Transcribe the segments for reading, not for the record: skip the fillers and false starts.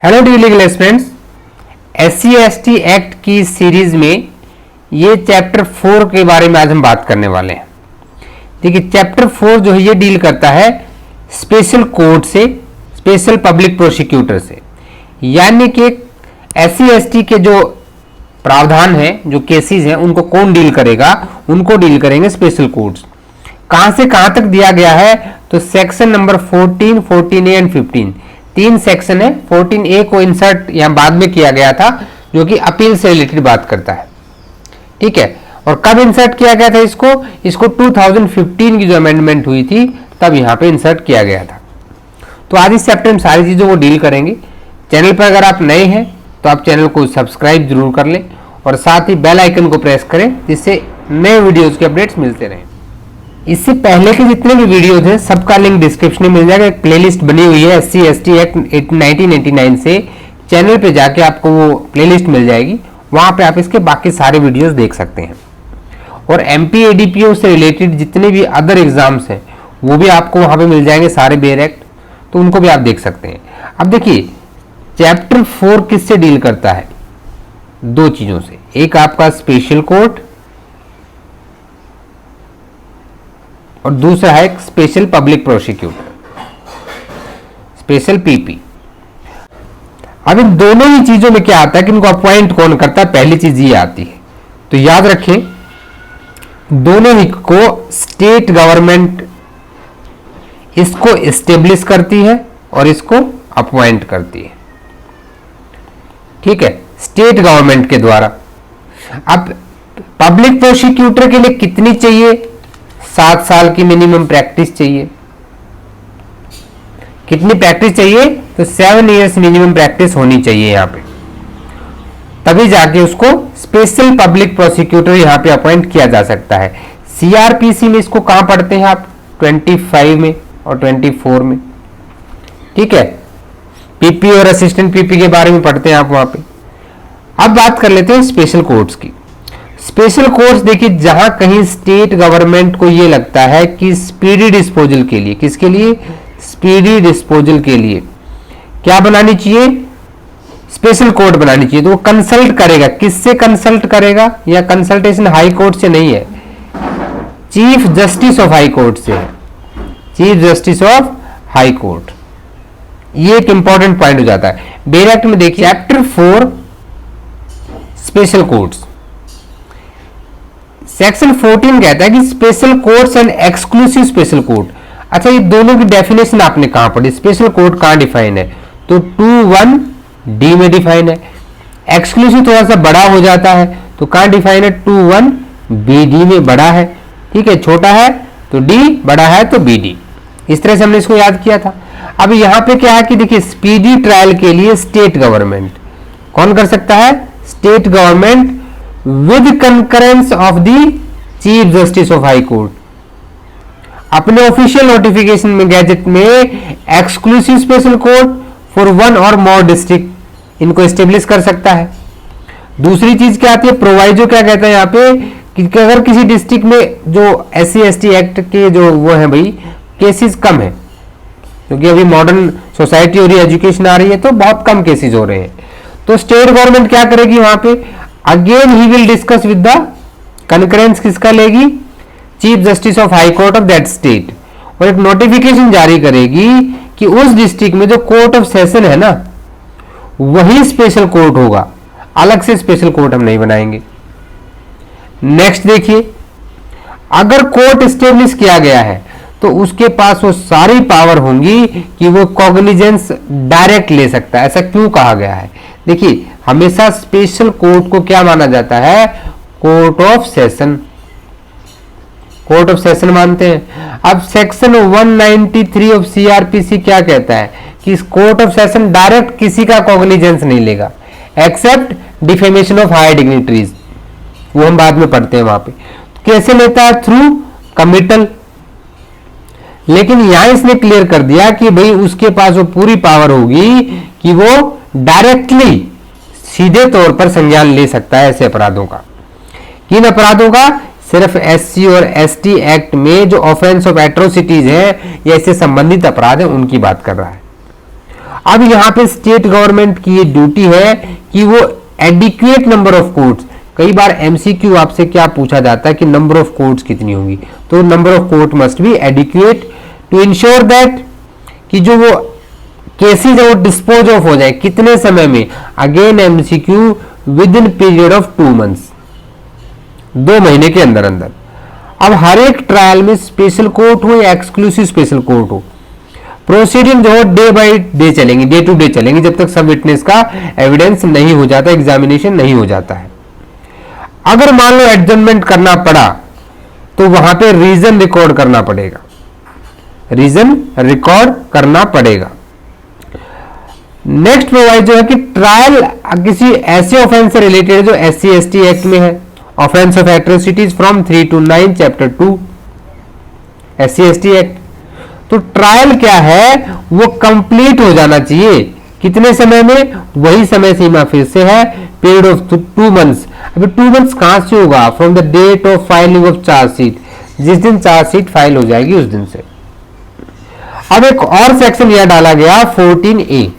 Hello dear legal students, SC/ST act की series में ये चैप्टर 4 के बारे में आज हम बात करने वाले हैं। देखिए, चैप्टर 4 जो है ये डील करता है स्पेशल कोर्ट से, स्पेशल पब्लिक प्रोसिक्यूटर से, यानी कि SC/ST के जो प्रावधान हैं, जो केसेस हैं, उनको कौन डील करेगा? उनको डील करेंगे स्पेशल कोर्ट्स। कहां से कहां तक दिया गया है? तो सेक्शन नंबर 14, 14A एंड 15 तीन सेक्शन है। 14A को इंसर्ट यहां बाद में किया गया था, जो कि अपील से रिलेटेड बात करता है। ठीक है, और कब इंसर्ट किया गया था इसको 2015 की जो अमेंडमेंट हुई थी तब यहां पे इंसर्ट किया गया था। तो आज इस चैप्टर में सारी चीजों को डील करेंगे। चैनल पर अगर आप नए हैं तो आप चैनल को सब्सक्राइब जरूर कर लें और साथ ही बेल आइकन को प्रेस करें, जिससे नए वीडियोज के अपडेट्स मिलते रहें। इससे पहले के जितने भी वीडियोज हैं सबका लिंक डिस्क्रिप्शन में मिल जाएगा। एक प्लेलिस्ट बनी हुई है SC/ST एक्ट 1989 से, चैनल पे जाके आपको वो प्लेलिस्ट मिल जाएगी। वहां पे आप इसके बाकी सारे वीडियोस देख सकते हैं। और MP ADPO से रिलेटेड जितने भी अदर एग्जाम्स हैं वो भी आपको वहां पे मिल जाएंगे, सारे बेयर एक्ट, तो उनको भी आप देख सकते हैं। अब देखिए, चैप्टर 4 किससे डील करता है? दो चीजों से, एक आपका स्पेशल कोर्ट और दूसरा है special public prosecutor, special PP। अब इन दोनों ही चीजों में क्या आता है कि इनको अपॉइंट कौन करता है? पहली चीज ये आती है, तो याद रखें, दोनों ही को स्टेट गवर्नमेंट इसको एस्टेब्लिश करती है और इसको अपॉइंट करती है। ठीक है, स्टेट गवर्नमेंट के द्वारा। अब पब्लिक प्रोसिक्यूटर के लिए कितनी चाहिए? 7 साल की मिनिमम प्रैक्टिस चाहिए। कितनी प्रैक्टिस चाहिए? तो 7 इयर्स मिनिमम प्रैक्टिस होनी चाहिए यहां पे, तभी जाके उसको स्पेशल पब्लिक प्रोसिक्यूटर यहां पे अपॉइंट किया जा सकता है। CRPC में इसको कहां पढ़ते हैं आप? 25 में और 24 में। ठीक है, PP और असिस्टेंट PP के बारे में पढ़ते हैं आप वहां पे। अब बात कर लेते हैं स्पेशल कोर्ट्स की। स्पेशल कोर्ट्स, देखिए, जहां कहीं स्टेट गवर्नमेंट को यह लगता है कि स्पीडी डिस्पोजल के लिए, किसके लिए? स्पीडी डिस्पोजल के लिए क्या बनानी चाहिए? स्पेशल कोर्ट बनानी चाहिए। तो वो कंसल्ट करेगा, किससे कंसल्ट करेगा? या कंसल्टेशन हाई कोर्ट से नहीं है, chief justice of high court से है, chief justice of high court. ये एक इंपॉर्टेंट पॉइंट हो जाता है। बेयर एक्ट में देखिए, चैप्टर 4 स्पेशल कोर्ट्स, सेक्शन 14 कहता है कि special courts and exclusive special court. अच्छा, ये दोनों की डेफिनेशन आपने कहां पढ़ी? स्पेशल कोर्ट कहां डिफाइन है? तो 21D में डिफाइन है। एक्सक्लूसिव थोड़ा सा बड़ा हो जाता है, तो कहां डिफाइन है? 21BD में बड़ा है। ठीक है, छोटा है तो D, बड़ा है तो BD। इस तरह से हमने इसको याद किया था। अब यहां पे क्या है कि देखिए, स्पीडी ट्रायल के लिए स्टेट गवर्नमेंट कौन कर सकता है? State government with concurrence of the chief justice of high court. अपने ऑफिशियल नोटिफिकेशन में, गैजेट में, एक्सक्लूसिव स्पेशल कोर्ट फॉर 1 और मोर डिस्ट्रिक्ट इनको एस्टेब्लिश कर सकता है। दूसरी चीज क्या आती है? प्रोवाइजो क्या कहता है यहाँ पे कि अगर किसी डिस्ट्रिक्ट में जो SC/ST एक्ट के जो वो है भाई, केसेस कम है, क्योंकि अभी मॉडर्न सोसाइटी हो रही है, एजुकेशन आ रही है, तो बहुत कम केसेस हो रहे हैं, तो स्टेट गवर्नमेंट क्या करेगी वहां पे? Again he will discuss with the concurrence, किसका लेगी? Chief justice of high court of that state, और एक नोटिफिकेशन जारी करेगी कि उस डिस्ट्रिक्ट में जो कोर्ट ऑफ सेशन है ना, वही स्पेशल कोर्ट होगा, अलग से स्पेशल कोर्ट हम नहीं बनाएंगे। नेक्स्ट देखिए, अगर कोर्ट एस्टेब्लिश किया गया है तो उसके पास वो सारी पावर होंगी कि वो कॉग्निजेंस डायरेक्ट ले सकता है। ऐसा क्यों कहा गया है? देखिए, हमेशा स्पेशल कोर्ट को क्या माना जाता है? Court of session, court of session मानते हैं। अब सेक्शन 193 ऑफ CRPC क्या कहता है कि कोर्ट ऑफ सेशन डायरेक्ट किसी का कॉग्निजेंस नहीं लेगा, except defamation of higher dignitaries, वो हम बाद में पढ़ते हैं वहां पे। कैसे लेता है? Through committal. लेकिन यहां इसने क्लियर कर दिया कि भाई उसके पास वो पूरी पावर होगी कि वो डायरेक्टली, सीधे तौर पर संज्ञान ले सकता है ऐसे अपराधों का। किन अपराधों का? सिर्फ SC और ST एक्ट में जो ऑफेंस ऑफ एट्रोसिटीज है या इससे संबंधित अपराध है उनकी बात कर रहा है। अब यहाँ पे स्टेट गवर्नमेंट की ये ड्यूटी है कि वो एडिक्वेट नंबर ऑफ कोर्ट्स, कई बार एमसीक्यू आपसे क्या पूछा जाता है कि नंबर ऑफ कोर्ट्स कितनी होंगी, तो number of court must be adequate to ensure that कि जो वो केसेस है वो डिस्पोज ऑफ हो जाए कितने समय में, again MCQ with in period of 2 months, 2 महीने के अंदर अंदर। अब हर एक ट्रायल में स्पेशल कोर्ट हो या एक्सक्लूसिव स्पेशल कोर्ट हो, प्रोसीडिंग जो डे बाय डे चलेंगी, डे टू डे चलेंगी, जब तक सब विटनेस का एविडेंस नहीं हो जाता, एग्जामिनेशन नहीं हो जाता है। अगर मान लो एडजमेंट करना पड़ा तो वहां पे रीजन रिकॉर्ड करना पड़ेगा, रीजन रिकॉर्ड करना पड़ेगा। नेक्स्ट प्रोवाइड जो है कि ट्रायल किसी ऐसे ऑफेंस से रिलेटेड जो SC/ST एक्ट में है, offence of atrocities from 3 to 9 chapter 2 SC/ST act. तो ट्रायल क्या है, वो कंप्लीट हो जाना चाहिए कितने समय में, वही समय सीमा फिर से है पीरियड ऑफ 2 मंथ्स। अभी 2 मंथ्स कहां से होगा, from the date of filing of chargesheet, जिस दिन चार्जशीट फाइल हो जाएगी उस दिन से। अब एक और सेक्शन यह डाला गया 14A।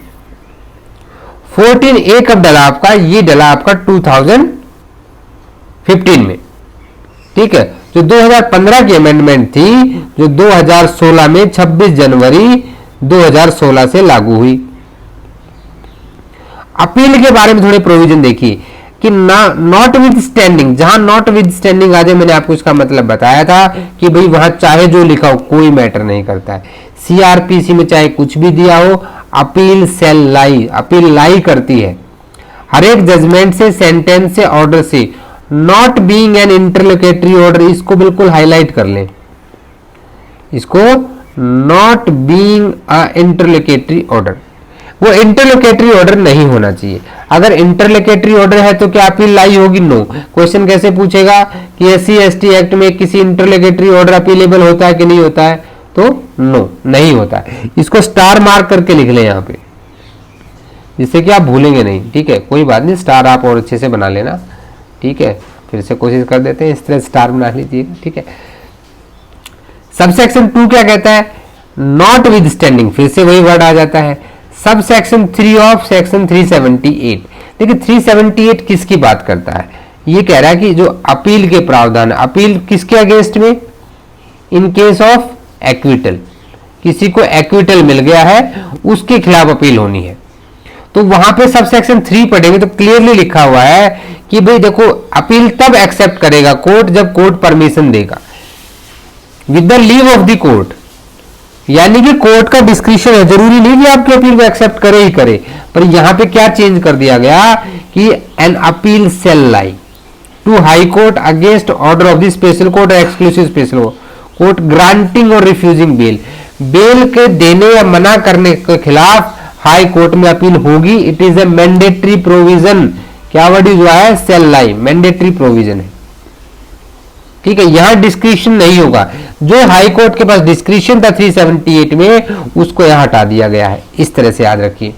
14A कब डला आपका, ये डला आपका 2015 में, ठीक है। जो 2015 की अमेंडमेंट थी जो 2016 में 26 जनवरी 2016 से लागू हुई। अपील के बारे में थोड़े प्रोविजन देखिए कि नॉट विद स्टैंडिंग, जहां नॉट विद स्टैंडिंग आ जाए, मैंने आपको इसका मतलब बताया था कि भाई वहां चाहे जो लिखा हो कोई मैटर नहीं करता है। सीआरपीसी में चाहे कुछ भी दिया हो, अपील सेल लाई, अपील लाई करती है हर एक जजमेंट से, सेंटेंस से, ऑर्डर से, not being an interlocutory order, इसको बिल्कुल हाईलाइट कर लें, इसको not being a interlocutory order, वो इंटरलोकेटरी ऑर्डर नहीं होना चाहिए। अगर इंटरलोकेटरी ऑर्डर है तो क्या अपील लाई होगी, नो। क्वेश्चन कैसे पूछेगा कि SC/ST एक्ट में किसी इंटरलोकेटरी ऑर्डर अपीलेबल होता है कि नहीं होता है, तो नो, नहीं होता है। इसको स्टार मार्क करके लिख लें यहाँ पे, जिससे कि आप भूलेंगे नहीं, ठीक है। कोई बात नहीं, स्टार आप और अच्छे से बना लेना, ठीक है। फिर से कोशिश कर देते हैं, इस तरह स्टार बना लीजिएगा, ठीक है। सबसेक्शन 2 क्या कहता है, नॉट विद स्टैंडिंग, फिर से वही वर्ड आ जाता है। सब सेक्शन 3 ऑफ सेक्शन 378, देखिए 378 किसकी बात करता है, ये कह रहा है कि जो अपील के प्रावधान, अपील किसके अगेंस्ट में, इन केस ऑफ एक्विटल, किसी को एक्विटल मिल गया है उसके खिलाफ अपील होनी है। तो वहां पे सब सेक्शन 3 पढ़ेंगे तो क्लियरली लिखा हुआ है कि भाई देखो अपील तब एक्सेप्ट करेगा कोर्ट जब कोर्ट परमिशन देगा, with the leave of the court, यानी कि कोर्ट का डिस्क्रिप्शन है, जरूरी नहीं कि आपकी अपील को एक्सेप्ट करे ही करे। पर यहां पे क्या चेंज कर दिया गया कि an appeal shall lie to high court against order of the special court और एक्सक्लूसिव स्पेशल कोर्ट ग्रांटिंग और रिफ्यूजिंग बेल, बेल के देने या मना करने के खिलाफ हाई कोर्ट में अपील होगी। It is a mandatory provision, क्या वर्ड यूज हुआ है, सेल लाई, मैंडेटरी प्रोविजन है, ठीक है। यहां डिस्क्रिप्शन नहीं होगा, जो हाई कोर्ट के पास डिस्क्रिप्शन था 378 में उसको यहां हटा दिया गया है, इस तरह से याद रखिए।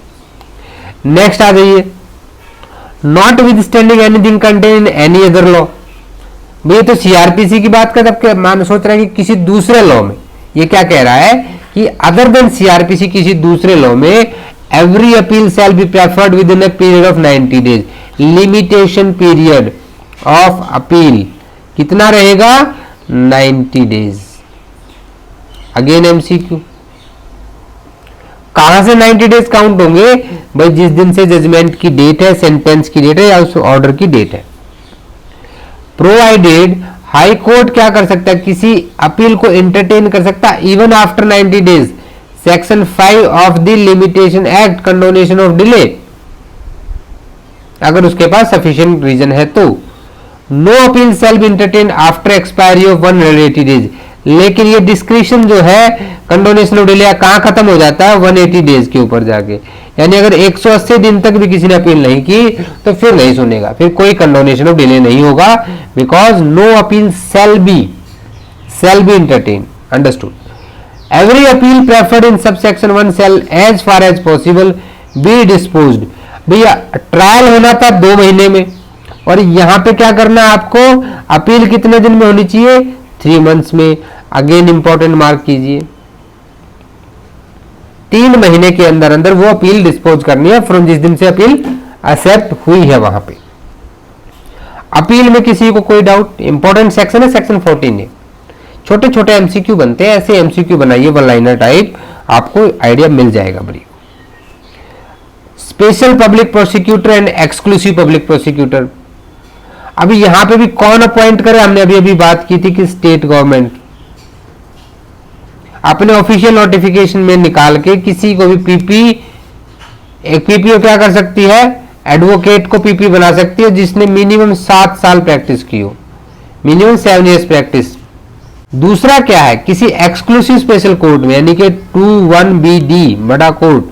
नेक्स्ट आ जाइए, not with standing anything contain in any other law, भैया तो सीआरपीसी की बात कर, तब मान सोच रहे हैं कि किसी दूसरे लॉ में, ये क्या कह रहा है कि अदर देन सीआरपीसी किसी दूसरे लॉ में every appeal shall be preferred with in a period of 90 days, limitation period of appeal कितना रहेगा, 90 डेज। अगेन एमसीक्यू, कहां से 90 डेज काउंट होंगे, भाई जिस दिन से जजमेंट की डेट है, सेंटेंस की डेट है या उस ऑर्डर की डेट है। प्रोवाइडेड, हाई कोर्ट क्या कर सकता है, किसी अपील को एंटरटेन कर सकता है even after 90 days, section 5 of the limitation act, condonation of delay, अगर उसके पास सफिशिएंट रीजन है तो। No appeal shall be entertain after expiry of 180 days, लेकिन ये डिस्क्रिप्शन जो है कंडोनेशन ऑफ डिले कहां खत्म हो जाता है, 180 डेज के ऊपर जाके, यानी अगर 180 दिन तक भी किसी ने अपील नहीं की तो फिर नहीं सुनेगा, फिर कोई कंडोनेशन ऑफ डिले नहीं होगा, because no appeal shall be entertain, understood. Every appeal preferred in subsection 1 shall as far as possible be disposed, भैया ट्रायल होना था 2 महीने में, और यहां पे क्या करना है आपको, अपील कितने दिन में होनी चाहिए, 3 मंथ्स में। अगेन इंपॉर्टेंट मार्क कीजिए, 3 महीने के अंदर अंदर वो अपील डिस्पोज करनी है फ्रॉम जिस दिन से अपील एक्सेप्ट हुई है वहां पे। अपील में किसी को कोई डाउट? इंपॉर्टेंट सेक्शन है, सेक्शन 14 है। छोटे छोटे एमसीक्यू बनते हैं, ऐसे एमसीक्यू बनाइए वन लाइनर टाइप, आपको आइडिया मिल जाएगा बड़ी। Special public prosecutor and exclusive public prosecutor, अभी यहां पे भी कौन अपॉइंट करे? हमने अभी अभी बात की थी कि स्टेट गवर्नमेंट अपने ऑफिशियल नोटिफिकेशन में निकाल के किसी को भी एक पीपीओ क्या कर सकती है? एडवोकेट को पीपी बना सकती है जिसने मिनिमम 7 साल प्रैक्टिस की हो, मिनिमम 7 years प्रैक्टिस। दूसरा क्या है? किसी एक्सक्लूसिव स्पेशल कोर्ट में, यानी कि 21BD बड़ा कोर्ट,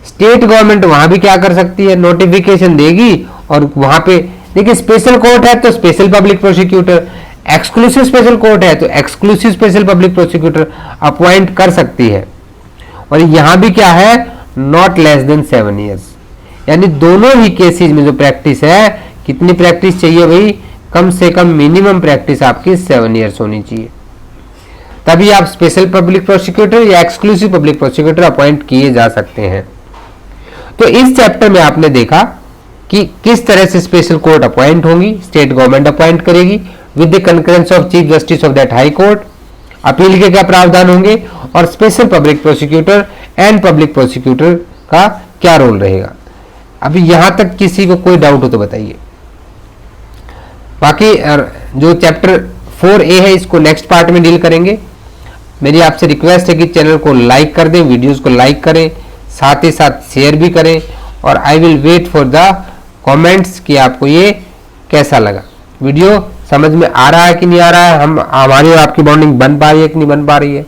स्टेट गवर्नमेंट वहां भी क्या कर सकती है? नोटिफिकेशन देगी और वहां पे देखिए स्पेशल कोर्ट है तो special public prosecutor, exclusive special court है तो exclusive special public prosecutor appoint कर सकती है। और यहां भी क्या है? नॉट लेस देन 7 years, यानी दोनों ही केसेस में जो प्रैक्टिस है, कितनी प्रैक्टिस चाहिए भाई? कम से कम मिनिमम प्रैक्टिस आपकी 7 years होनी चाहिए, तभी आप स्पेशल पब्लिक प्रोसिक्यूटर या एक्सक्लूसिव पब्लिक प्रोसिक्यूटर अपॉइंट किए जा सकते हैं। तो इस चैप्टर में आपने देखा कि किस तरह से स्पेशल कोर्ट अपॉइंट होंगी, स्टेट गवर्नमेंट अपॉइंट करेगी with the concurrence of chief justice of that high court, appeal के क्या प्रावधान होंगे और special public prosecutor and public prosecutor का क्या रोल रहेगा। अभी यहां तक किसी को कोई डाउट हो तो बताइए। बाकी जो चैप्टर 4A है इसको नेक्स्ट पार्ट में डील करेंगे। मेरी आपसे रिक्वेस्ट है कि चैनल को लाइक कर दें, वीडियोस को लाइक करें, साथ ही साथ शेयर भी करें, और I will wait for the comments कि आपको ये कैसा लगा। वीडियो समझ में आ रहा है कि नहीं आ रहा है, हमारी और आपकी बॉन्डिंग बन पा रही है कि नहीं बन पा रही है।